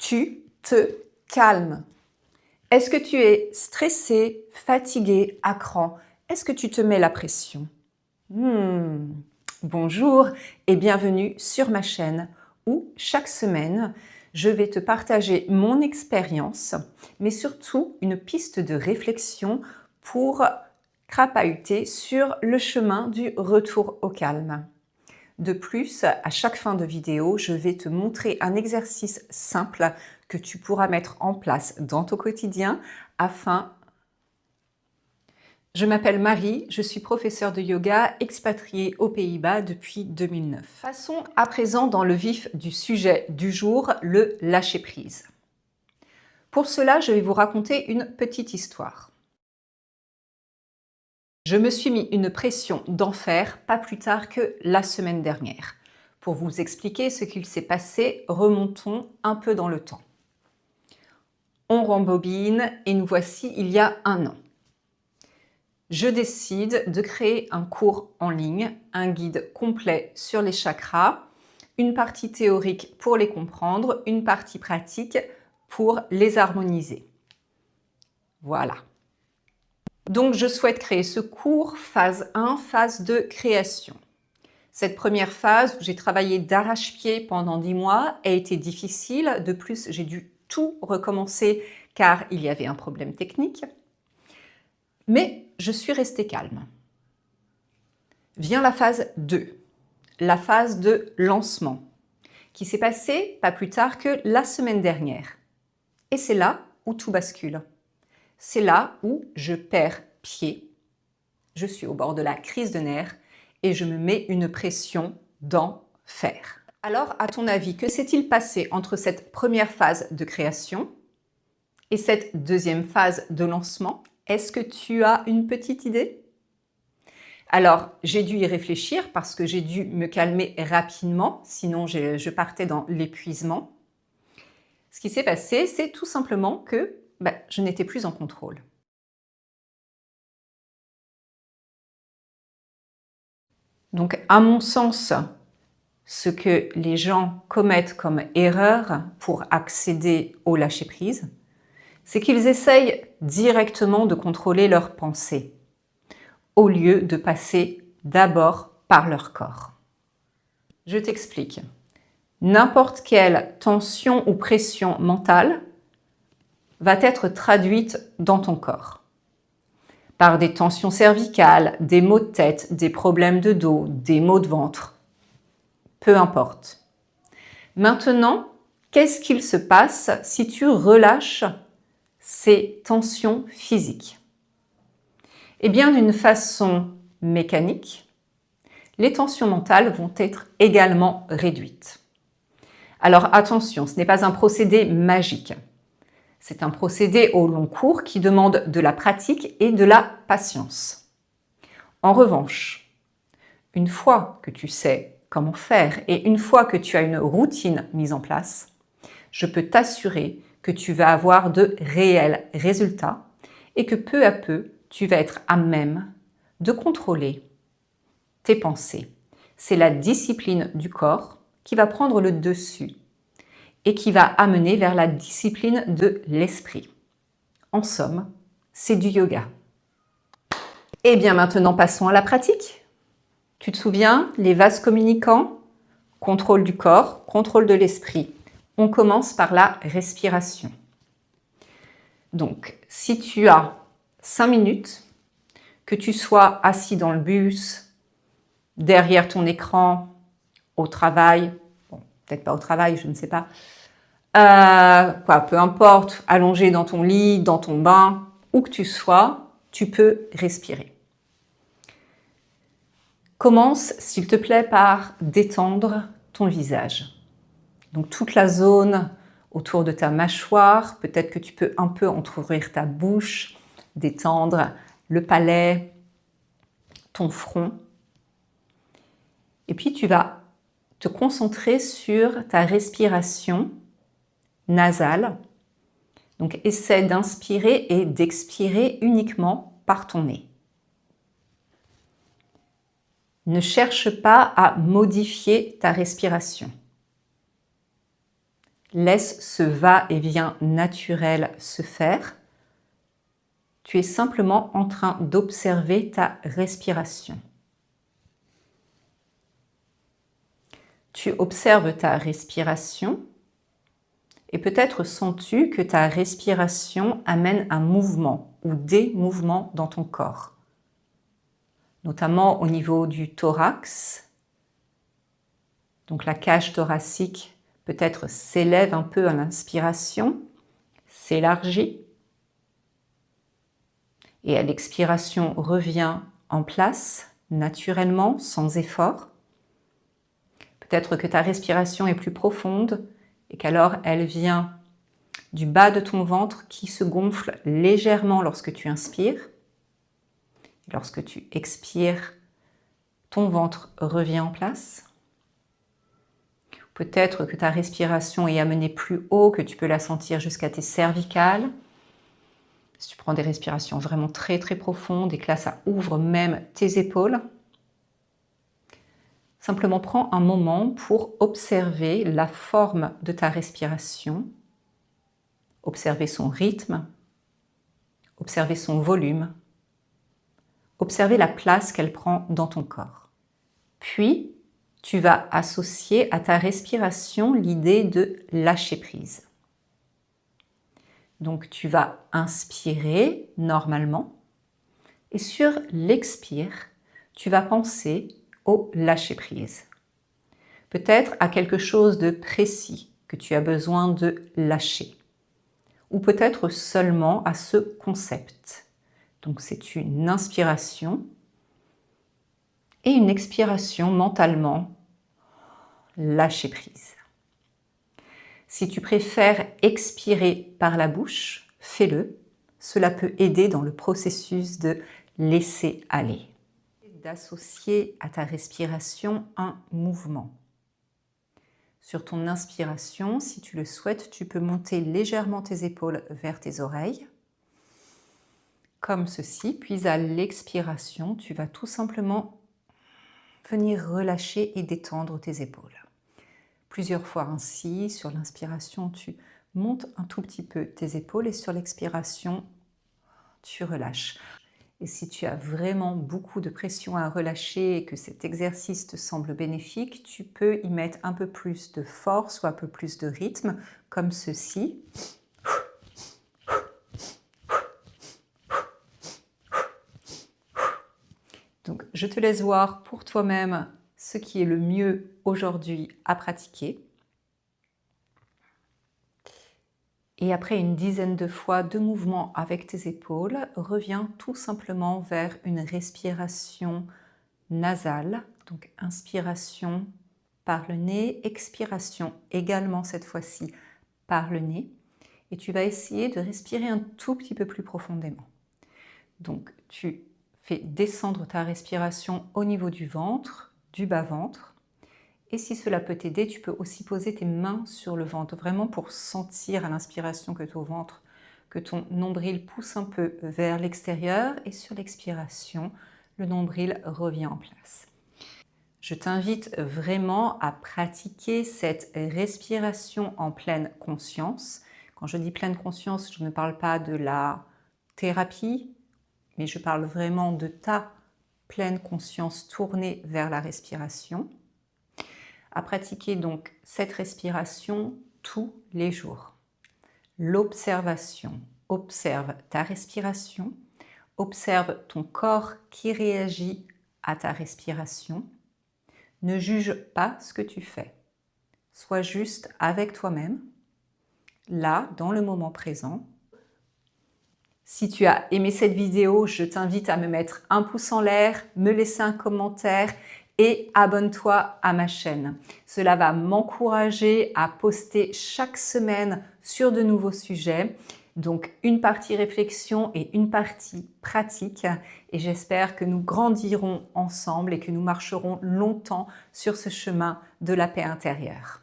tu te calmes. Est-ce que tu es stressé, fatigué, à cran? Est-ce que tu te mets la pression? Bonjour et bienvenue sur ma chaîne où chaque semaine, je vais te partager mon expérience, mais surtout une piste de réflexion pour crapahuter sur le chemin du retour au calme. De plus, à chaque fin de vidéo, je vais te montrer un exercice simple que tu pourras mettre en place dans ton quotidien afin... Je m'appelle Marie, je suis professeure de yoga expatriée aux Pays-Bas depuis 2009. Passons à présent dans le vif du sujet du jour, le lâcher-prise. Pour cela, je vais vous raconter une petite histoire. Je me suis mis une pression d'enfer pas plus tard que la semaine dernière. Pour vous expliquer ce qu'il s'est passé, remontons un peu dans le temps. On rembobine et nous voici il y a un an. Je décide de créer un cours en ligne, un guide complet sur les chakras, une partie théorique pour les comprendre, une partie pratique pour les harmoniser. Voilà. Donc, je souhaite créer ce cours, phase 1, phase de création. Cette première phase où j'ai travaillé d'arrache-pied pendant 10 mois a été difficile. De plus, j'ai dû tout recommencer car il y avait un problème technique. Mais je suis restée calme. Vient la phase 2, la phase de lancement, qui s'est passée pas plus tard que la semaine dernière. Et c'est là où tout bascule. C'est là où je perds pied, je suis au bord de la crise de nerfs et je me mets une pression d'enfer. Alors, à ton avis, que s'est-il passé entre cette première phase de création et cette deuxième phase de lancement? Est-ce que tu as une petite idée? Alors, j'ai dû y réfléchir parce que j'ai dû me calmer rapidement, sinon je partais dans l'épuisement. Ce qui s'est passé, c'est tout simplement que je n'étais plus en contrôle. Donc, à mon sens, ce que les gens commettent comme erreur pour accéder au lâcher-prise, c'est qu'ils essayent directement de contrôler leurs pensées, au lieu de passer d'abord par leur corps. Je t'explique. N'importe quelle tension ou pression mentale va être traduite dans ton corps par des tensions cervicales, des maux de tête, des problèmes de dos, des maux de ventre, peu importe. Maintenant, qu'est-ce qu'il se passe si tu relâches ces tensions physiques? Eh bien, d'une façon mécanique, les tensions mentales vont être également réduites. Alors attention, ce n'est pas un procédé magique. C'est un procédé au long cours qui demande de la pratique et de la patience. En revanche, une fois que tu sais comment faire et une fois que tu as une routine mise en place, je peux t'assurer que tu vas avoir de réels résultats et que peu à peu, tu vas être à même de contrôler tes pensées. C'est la discipline du corps qui va prendre le dessus et qui va amener vers la discipline de l'esprit. En somme, c'est du yoga. Et bien maintenant, passons à la pratique. Tu te souviens, les vases communicants, contrôle du corps, contrôle de l'esprit. On commence par la respiration. Donc, si tu as 5 minutes, que tu sois assis dans le bus, derrière ton écran, au travail, bon, peut-être pas au travail, je ne sais pas, peu importe, allongé dans ton lit, dans ton bain, où que tu sois, tu peux respirer. Commence, s'il te plaît, par détendre ton visage. Donc toute la zone autour de ta mâchoire, peut-être que tu peux un peu entrouvrir ta bouche, détendre le palais, ton front. Et puis tu vas te concentrer sur ta respiration nasale. Donc essaie d'inspirer et d'expirer uniquement par ton nez. Ne cherche pas à modifier ta respiration. Laisse ce va-et-vient naturel se faire. Tu es simplement en train d'observer ta respiration. Tu observes ta respiration et peut-être sens-tu que ta respiration amène un mouvement ou des mouvements dans ton corps, notamment au niveau du thorax. Donc la cage thoracique peut-être s'élève un peu à l'inspiration, s'élargit et à l'expiration revient en place naturellement, sans effort. Peut-être que ta respiration est plus profonde et qu'alors elle vient du bas de ton ventre qui se gonfle légèrement lorsque tu inspires. Lorsque tu expires, ton ventre revient en place. Peut-être que ta respiration est amenée plus haut, que tu peux la sentir jusqu'à tes cervicales. Si tu prends des respirations vraiment très très profondes et que là ça ouvre même tes épaules. Simplement prends un moment pour observer la forme de ta respiration, observer son rythme, observer son volume, observer la place qu'elle prend dans ton corps. Puis, tu vas associer à ta respiration l'idée de lâcher prise. Donc, tu vas inspirer normalement et sur l'expire, tu vas penser au lâcher prise. Peut-être à quelque chose de précis que tu as besoin de lâcher. Ou peut-être seulement à ce concept. Donc c'est une inspiration et une expiration mentalement, lâcher prise. Si tu préfères expirer par la bouche, fais-le. Cela peut aider dans le processus de laisser aller. D'associer à ta respiration un mouvement. Sur ton inspiration, si tu le souhaites, tu peux monter légèrement tes épaules vers tes oreilles, comme ceci. Puis à l'expiration, tu vas tout simplement venir relâcher et détendre tes épaules. Plusieurs fois ainsi, sur l'inspiration, tu montes un tout petit peu tes épaules et sur l'expiration, tu relâches. Et si tu as vraiment beaucoup de pression à relâcher et que cet exercice te semble bénéfique, tu peux y mettre un peu plus de force ou un peu plus de rythme, comme ceci. Donc, je te laisse voir pour toi-même ce qui est le mieux aujourd'hui à pratiquer. Et après une dizaine de fois de mouvements avec tes épaules, reviens tout simplement vers une respiration nasale. Donc inspiration par le nez, expiration également cette fois-ci par le nez. Et tu vas essayer de respirer un tout petit peu plus profondément. Donc tu fais descendre ta respiration au niveau du ventre, du bas-ventre. Et si cela peut t'aider, tu peux aussi poser tes mains sur le ventre, vraiment pour sentir à l'inspiration que ton ventre, que ton nombril pousse un peu vers l'extérieur et sur l'expiration, le nombril revient en place. Je t'invite vraiment à pratiquer cette respiration en pleine conscience. Quand je dis pleine conscience, je ne parle pas de la thérapie, mais je parle vraiment de ta pleine conscience tournée vers la respiration. À pratiquer donc cette respiration tous les jours. L'observation. Observe ta respiration, observe ton corps qui réagit à ta respiration. Ne juge pas ce que tu fais. Sois juste avec toi-même, là, dans le moment présent. Si tu as aimé cette vidéo, je t'invite à me mettre un pouce en l'air, me laisser un commentaire et abonne-toi à ma chaîne. Cela va m'encourager à poster chaque semaine sur de nouveaux sujets. Donc une partie réflexion et une partie pratique. Et j'espère que nous grandirons ensemble et que nous marcherons longtemps sur ce chemin de la paix intérieure.